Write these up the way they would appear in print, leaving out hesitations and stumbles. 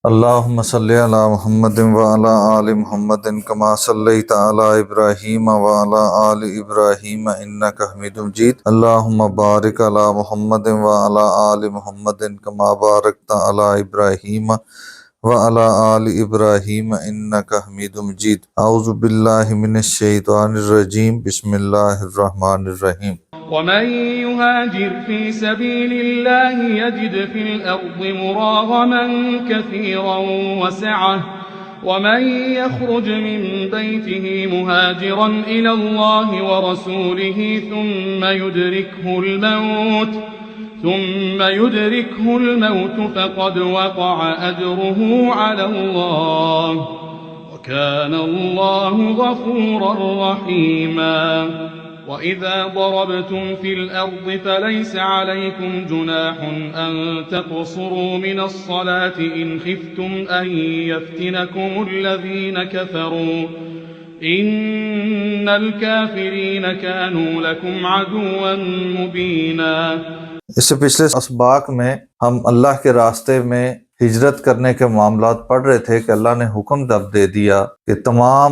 اللہم صلی علی محمد وعلی آل محمد کما صلیت علی ابراہیم وعلی آل ابراہیم انک حمید مجید۔ اللہم بارک علی محمد وعلی آل محمد کما بارکت علی ابراہیم وعلی آل ابراہیم انک حمید مجید۔ اعوذ باللہ من الشیطان الرجیم، بسم اللہ الرحمن الرحیم۔ ومن يهاجر في سبيل الله يجد في الأرض مراغما كثيرا وسعة ومن يخرج من بيته مهاجرا إلى الله ورسوله ثم يدركه الموت فقد وقع أجره على الله وكان الله غفورا رحيما۔ وَإِذَا ضَرَبْتُمْ فِي الْأَرْضِ فَلَيْسَ عَلَيْكُمْ جُنَاحٌ أَن تَقْصُرُوا مِنَ الصَّلَاةِ إِنْ خِفْتُمْ أَن يَفْتِنَكُمُ الَّذِينَ كَفَرُوا إِنَّ الْكَافِرِينَ كَانُوا لَكُمْ عَدُوًّا مُبِينًا۔ اس سے پچھلے اسباق میں ہم اللہ کے راستے میں ہجرت کرنے کے معاملات پڑھ رہے تھے کہ اللہ نے حکم تب دے دیا کہ تمام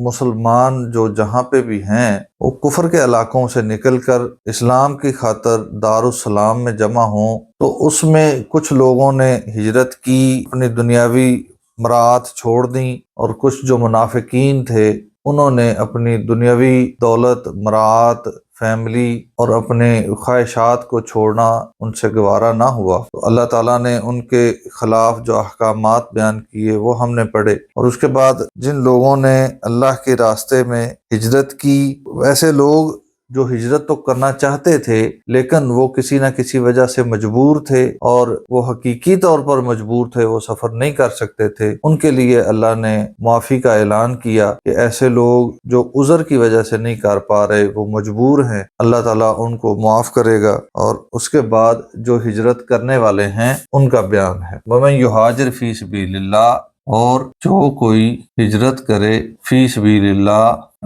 مسلمان جو جہاں پہ بھی ہیں وہ کفر کے علاقوں سے نکل کر اسلام کی خاطر دارالسلام میں جمع ہوں، تو اس میں کچھ لوگوں نے ہجرت کی، اپنی دنیاوی مراعات چھوڑ دیں، اور کچھ جو منافقین تھے انہوں نے اپنی دنیاوی دولت، مراعات، فیملی اور اپنے خواہشات کو چھوڑنا ان سے گوارا نہ ہوا، تو اللہ تعالیٰ نے ان کے خلاف جو احکامات بیان کیے وہ ہم نے پڑھے۔ اور اس کے بعد جن لوگوں نے اللہ کے راستے میں ہجرت کی، ویسے لوگ جو ہجرت تو کرنا چاہتے تھے لیکن وہ کسی نہ کسی وجہ سے مجبور تھے، اور وہ حقیقی طور پر مجبور تھے، وہ سفر نہیں کر سکتے تھے، ان کے لیے اللہ نے معافی کا اعلان کیا کہ ایسے لوگ جو عذر کی وجہ سے نہیں کر پا رہے، وہ مجبور ہیں، اللہ تعالیٰ ان کو معاف کرے گا۔ اور اس کے بعد جو ہجرت کرنے والے ہیں ان کا بیان ہے۔ وَمَن يُهَاجِرْ فِي سَبِيلِ اللَّهِ، اور جو کوئی ہجرت کرے فی سبیل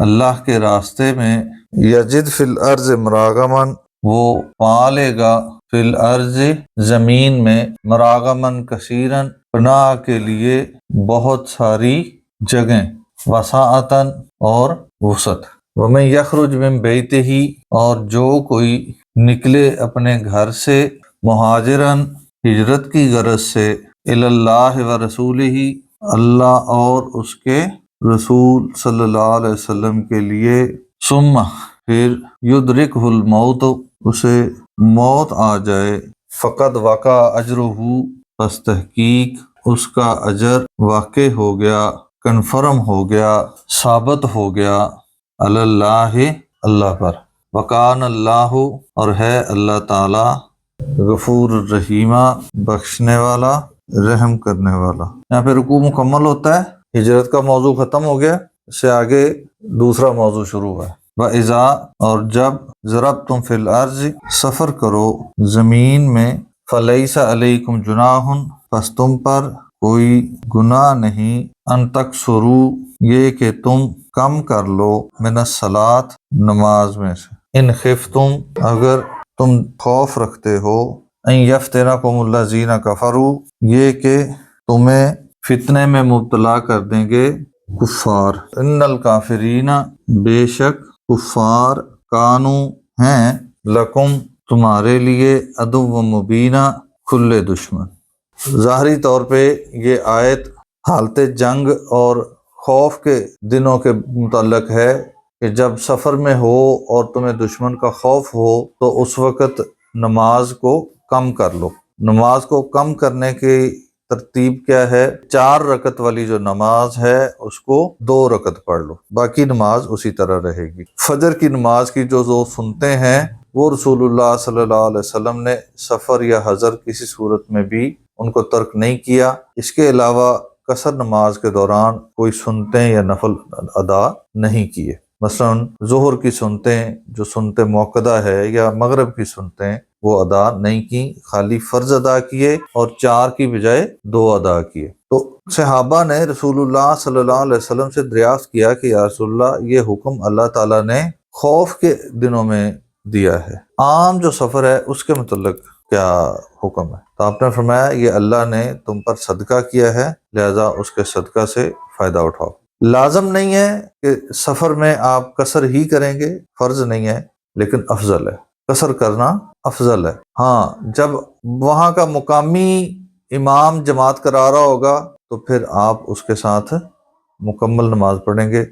اللہ کے راستے میں، یجد فی الارض مراغمن، وہ پا لے گا فی الارض زمین میں، مراغمن کثیرن، پناہ کے لیے بہت ساری جگہیں، وسعتن اور وسعت۔ ومن یخرج من بیتہ، اور جو کوئی نکلے اپنے گھر سے، مہاجرن ہجرت کی غرض سے، الی اللہ ورسولہ، اللہ اور اس کے رسول صلی اللہ علیہ وسلم کے لیے، ثم پھر یدرکہ الموت، اسے موت آ جائے، فقد وقع اجرہ، پس تحقیق اس کا اجر واقع ہو گیا، کنفرم ہو گیا، ثابت ہو گیا، علی اللہ، اللہ پر۔ وکان اللہ، اور ہے اللہ تعالی، غفور الرحیمہ، بخشنے والا، رحم کرنے والا۔ یہاں پہ رکوع مکمل ہوتا ہے، ہجرت کا موضوع ختم ہو گیا، اس سے آگے دوسرا موضوع شروع ہوا ہے۔ وَإِذَا، اور جب، ضربتم فی الارض، سفر کرو زمین میں، فَلَيْسَ عَلَيْكُمْ جُنَاحٌ، پس تم پر کوئی گناہ نہیں، ان تقصروا، یہ کہ تم کم کر لو، من الصلاۃ، نماز میں سے، ان خفتم، اگر تم خوف رکھتے ہو، ان یفتنکم الذین کفروا، یہ کہ تمہیں فتنے میں مبتلا کر دیں گے کفار، ان الکافرین، بے شک کفار، کانو، ہیں، لکم، تمہارے لیے، عدو مبینہ، کھلے دشمن۔ ظاہری طور پہ یہ آیت حالت جنگ اور خوف کے دنوں کے متعلق ہے کہ جب سفر میں ہو اور تمہیں دشمن کا خوف ہو تو اس وقت نماز کو کم کر لو۔ نماز کو کم کرنے کی ترتیب کیا ہے؟ 4 رکعت والی جو نماز ہے اس کو 2 رکعت پڑھ لو، باقی نماز اسی طرح رہے گی۔ فجر کی نماز کی جو سنتے ہیں وہ رسول اللہ صلی اللہ علیہ وسلم نے سفر یا حضر کسی صورت میں بھی ان کو ترک نہیں کیا۔ اس کے علاوہ قصر نماز کے دوران کوئی سنتیں یا نفل ادا نہیں کیے، مثلا ظہر کی سنتیں جو سنت موقدہ ہے، یا مغرب کی سنتیں، وہ ادا نہیں کی، خالی فرض ادا کیے، اور 4 کی بجائے 2 ادا کیے۔ تو صحابہ نے رسول اللہ صلی اللہ علیہ وسلم سے دریافت کیا کہ یا رسول اللہ، یہ حکم اللہ تعالیٰ نے خوف کے دنوں میں دیا ہے، عام جو سفر ہے اس کے متعلق کیا حکم ہے؟ تو آپ نے فرمایا یہ اللہ نے تم پر صدقہ کیا ہے، لہذا اس کے صدقہ سے فائدہ اٹھاؤ۔ لازم نہیں ہے کہ سفر میں آپ قصر ہی کریں گے، فرض نہیں ہے، لیکن افضل ہے، قصر کرنا افضل ہے۔ ہاں، جب وہاں کا مقامی امام جماعت کرا رہا ہوگا تو پھر آپ اس کے ساتھ مکمل نماز پڑھیں گے،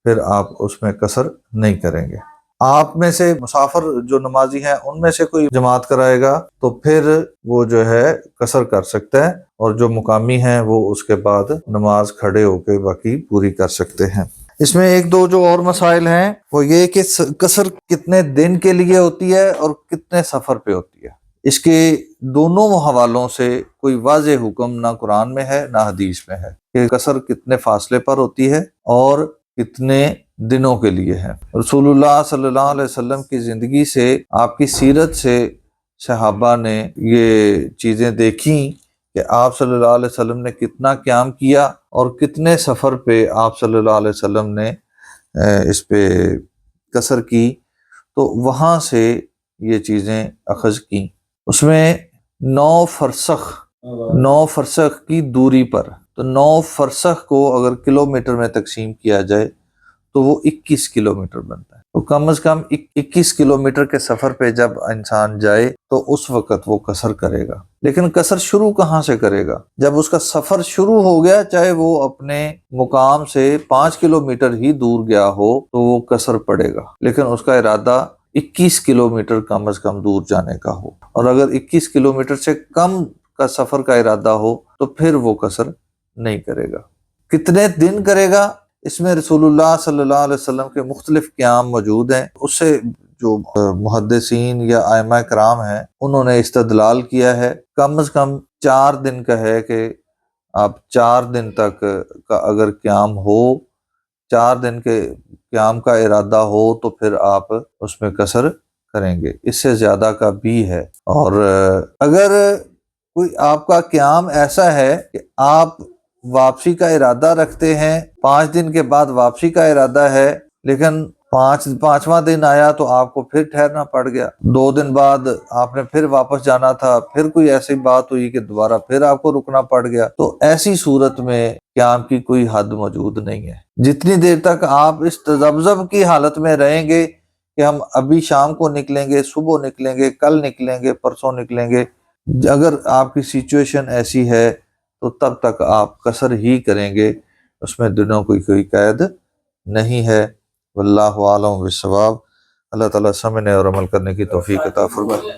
پھر آپ اس میں قصر نہیں کریں گے۔ آپ میں سے مسافر جو نمازی ہیں ان میں سے کوئی جماعت کرائے گا تو پھر وہ جو ہے قصر کر سکتا ہے، اور جو مقامی ہیں وہ اس کے بعد نماز کھڑے ہو کے باقی پوری کر سکتے ہیں۔ اس میں ایک دو جو اور مسائل ہیں وہ یہ کہ قصر کتنے دن کے لیے ہوتی ہے اور کتنے سفر پہ ہوتی ہے۔ اس کے دونوں حوالوں سے کوئی واضح حکم نہ قرآن میں ہے نہ حدیث میں ہے کہ قصر کتنے فاصلے پر ہوتی ہے اور کتنے دنوں کے لیے ہے۔ رسول اللہ صلی اللہ علیہ وسلم کی زندگی سے، آپ کی سیرت سے صحابہ نے یہ چیزیں دیکھیں کہ آپ صلی اللہ علیہ وسلم نے کتنا قیام کیا اور کتنے سفر پہ آپ صلی اللہ علیہ وسلم نے اس پہ قصر کی، تو وہاں سے یہ چیزیں اخذ کی۔ اس میں 9 فرسخ کی دوری پر، تو 9 فرسخ کو اگر کلومیٹر میں تقسیم کیا جائے تو وہ 21 کلومیٹر بنتا ہے۔ تو کم از کم 21 کلومیٹر کے سفر پہ جب انسان جائے تو اس وقت وہ قصر کرے گا۔ لیکن قصر شروع کہاں سے کرے گا؟ جب اس کا سفر شروع ہو گیا، چاہے وہ اپنے مقام سے 5 کلومیٹر ہی دور گیا ہو تو وہ قصر پڑے گا، لیکن اس کا ارادہ 21 کلومیٹر کم از کم دور جانے کا ہو، اور اگر 21 کلومیٹر سے کم کا سفر کا ارادہ ہو تو پھر وہ قصر نہیں کرے گا۔ کتنے دن کرے گا؟ اس میں رسول اللہ صلی اللہ علیہ وسلم کے مختلف قیام موجود ہیں۔ اس سے جو محدثین یا ائمہ کرام ہیں انہوں نے استدلال کیا ہے، کم از کم 4 دن کا ہے کہ آپ 4 دن تک کا اگر قیام ہو، 4 دن کے قیام کا ارادہ ہو تو پھر آپ اس میں قصر کریں گے۔ اس سے زیادہ کا بھی ہے۔ اور اگر کوئی آپ کا قیام ایسا ہے کہ آپ واپسی کا ارادہ رکھتے ہیں، 5 دن کے بعد واپسی کا ارادہ ہے، لیکن 5واں دن آیا تو آپ کو پھر ٹھہرنا پڑ گیا، 2 دن بعد آپ نے پھر واپس جانا تھا، پھر کوئی ایسی بات ہوئی کہ دوبارہ پھر آپ کو رکنا پڑ گیا، تو ایسی صورت میں قیام کی کوئی حد موجود نہیں ہے۔ جتنی دیر تک آپ اس تذبذب کی حالت میں رہیں گے کہ ہم ابھی شام کو نکلیں گے، صبح نکلیں گے، کل نکلیں گے، پرسوں نکلیں گے، اگر آپ کی سچویشن ایسی ہے تو تب تک آپ قصر ہی کریں گے، اس میں دنوں کی کوئی قید نہیں ہے۔ واللہ اعلم بالصواب۔ اللہ تعالیٰ سمجھنے اور عمل کرنے کی توفیق عطا فرمائے۔